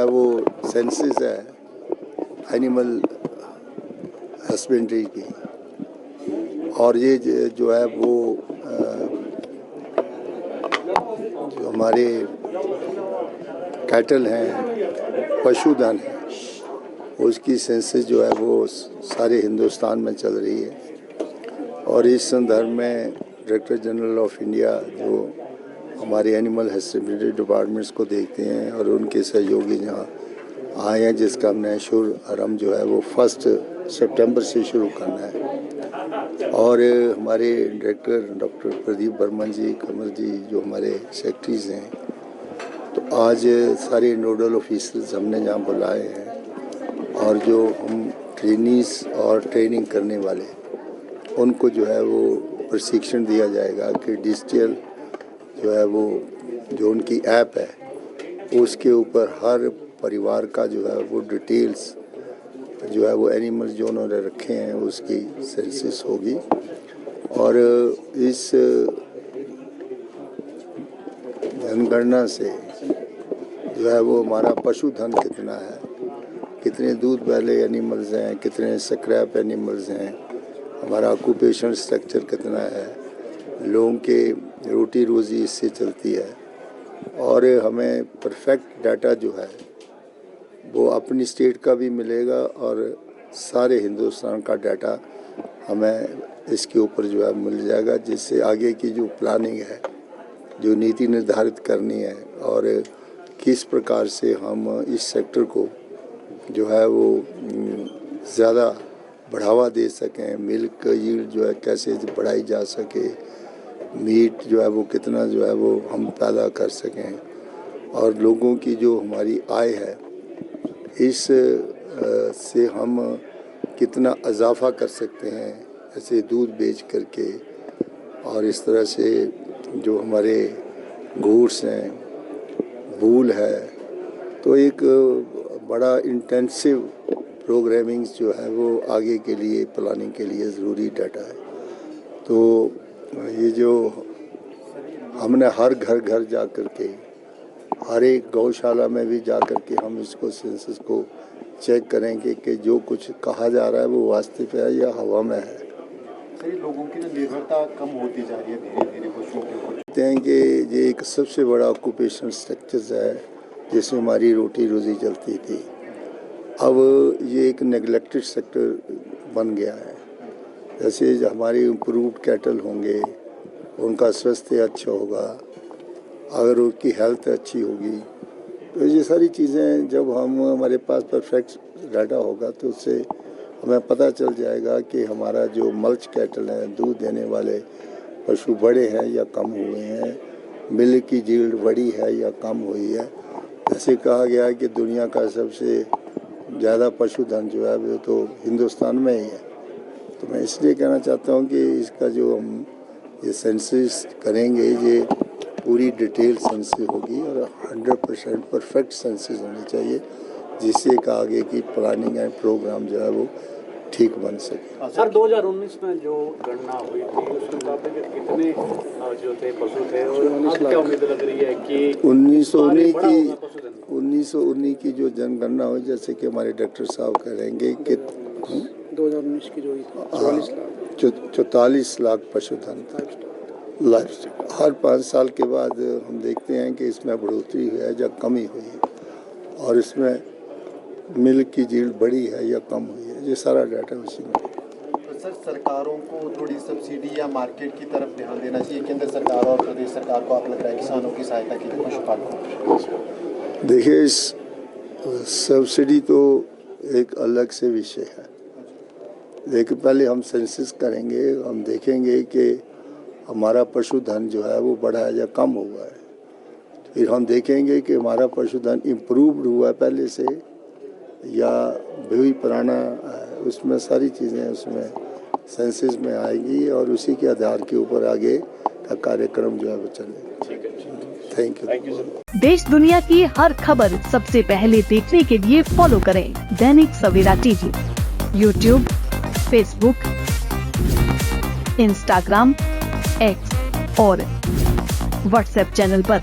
वो सेंसस है animal husbandry की, और ये जो है वो जो हमारे कैटल हैं, पशुधन है, उसकी सेंसस जो है वो सारे हिंदुस्तान में चल रही है। और इस संदर्भ में डायरेक्टर जनरल ऑफ इंडिया जो हमारे एनिमल हस्बेंड्री डिपार्टमेंट्स को देखते हैं और उनके सहयोगी यहाँ आए हैं, जिसका हमने शुभारम्भ जो है वो 1 सितंबर से शुरू करना है। और हमारे डायरेक्टर डॉक्टर प्रदीप बर्मन जी, कमल जी जो हमारे सेक्रेटरीज हैं, तो आज सारे नोडल ऑफिसर्स हमने यहाँ बुलाए हैं, और जो हम ट्रेनीज और ट्रेनिंग करने वाले उनको जो है वो प्रशिक्षण दिया जाएगा कि डिजिटल जो है वो जो उनकी ऐप है उसके ऊपर हर परिवार का जो है वो डिटेल्स जो है वो एनिमल जो उन्होंने रखे हैं उसकी सेंसस होगी। और इस जनगणना से जो है वो हमारा पशुधन कितना है, कितने दूध वाले एनिमल्स हैं, कितने स्क्रैप एनिमल्स हैं, हमारा ऑक्यूपेशन स्ट्रक्चर कितना है, लोगों के रोटी रोज़ी इससे चलती है। और हमें परफेक्ट डाटा जो है वो अपनी स्टेट का भी मिलेगा और सारे हिंदुस्तान का डाटा हमें इसके ऊपर जो है मिल जाएगा, जिससे आगे की जो प्लानिंग है, जो नीति निर्धारित करनी है और किस प्रकार से हम इस सेक्टर को जो है वो ज़्यादा बढ़ावा दे सकें, मिल्क यील्ड जो है कैसे बढ़ाई जा सके, मीट जो है वो कितना जो है वो हम पैदा कर सकें, और लोगों की जो हमारी आय है इस से हम कितना इजाफा कर सकते हैं, ऐसे दूध बेच करके, और इस तरह से जो हमारे गुड्स हैं, वूल है, तो एक बड़ा इंटेंसिव प्रोग्रामिंग जो है वो आगे के लिए प्लानिंग के लिए ज़रूरी डाटा है। तो ये जो हमने हर घर जा कर के, हर एक गौशाला में भी जा कर के हम इसको सेंसस को चेक करेंगे कि जो कुछ कहा जा रहा है वो वास्तविक है या हवा में है। सही, लोगों की जो निर्भरता कम होती जा रही है धीरे धीरे पशुओं के ऊपर। कहते हैं कि ये एक सबसे बड़ा ऑक्यूपेशन स्ट्रक्चर है जिसमें हमारी रोटी रोज़ी चलती थी। अब ये एक नेगलेक्टेड सेक्टर बन गया है। जैसे हमारे इम्प्रूव्ड कैटल होंगे, उनका स्वास्थ्य अच्छा होगा, अगर उनकी हेल्थ अच्छी होगी, तो ये सारी चीज़ें जब हमारे पास परफेक्ट डाटा होगा तो उससे हमें पता चल जाएगा कि हमारा जो मल्च कैटल है, दूध देने वाले पशु बड़े हैं या कम हुए हैं, मिल्क की यील्ड बढ़ी है या कम हुई है। ऐसे कहा गया है कि दुनिया का सबसे ज़्यादा पशुधन जो है वो तो हिंदुस्तान में ही है। तो मैं इसलिए कहना चाहता हूँ कि इसका जो हम ये सेंसस करेंगे, ये पूरी डिटेल सेंसस होगी और 100% परफेक्ट सेंसस होनी चाहिए, जिससे कि आगे की प्लानिंग एंड प्रोग्राम जो है वो ठीक बन सके। सर 2019 में जो गणना हुई थी उसके मुताबिक कितने जो थे पशु थे, और अब क्या उम्मीद लग रही है कि 1919 की जो जनगणना हुई, जैसे कि हमारे डॉक्टर साहब करेंगे कि 2019 की जो 44 लाख पशुधन लाइफ। हर 5 साल के बाद हम देखते हैं कि इसमें बढ़ोतरी हुई है या कमी हुई है, और इसमें मिल्क की यील्ड बढ़ी है या कम हुई है, ये सारा डाटा उसी में। तो सर, सरकारों को थोड़ी सब्सिडी या मार्केट की तरफ ध्यान देना चाहिए, केंद्र सरकार और प्रदेश सरकार को, आप लग रहा है किसानों की सहायता के लिए पशुपालकों। देखिए, इस सब्सिडी तो एक अलग से विषय है, लेकिन पहले हम सेंसस करेंगे, हम देखेंगे कि हमारा पशुधन जो है वो बढ़ा है या कम हुआ है। फिर हम देखेंगे कि हमारा पशुधन इम्प्रूव्ड हुआ है पहले से या भी पुराना है, उसमें सारी चीज़ें उसमें सेंसस में आएगी, और उसी के आधार के ऊपर आगे का कार्यक्रम जो है वो चलेगा। Thank you. देश दुनिया की हर खबर सबसे पहले देखने के लिए फॉलो करें Dainik Savera TV, YouTube, Facebook, Instagram, X और व्हाट्सएप चैनल पर।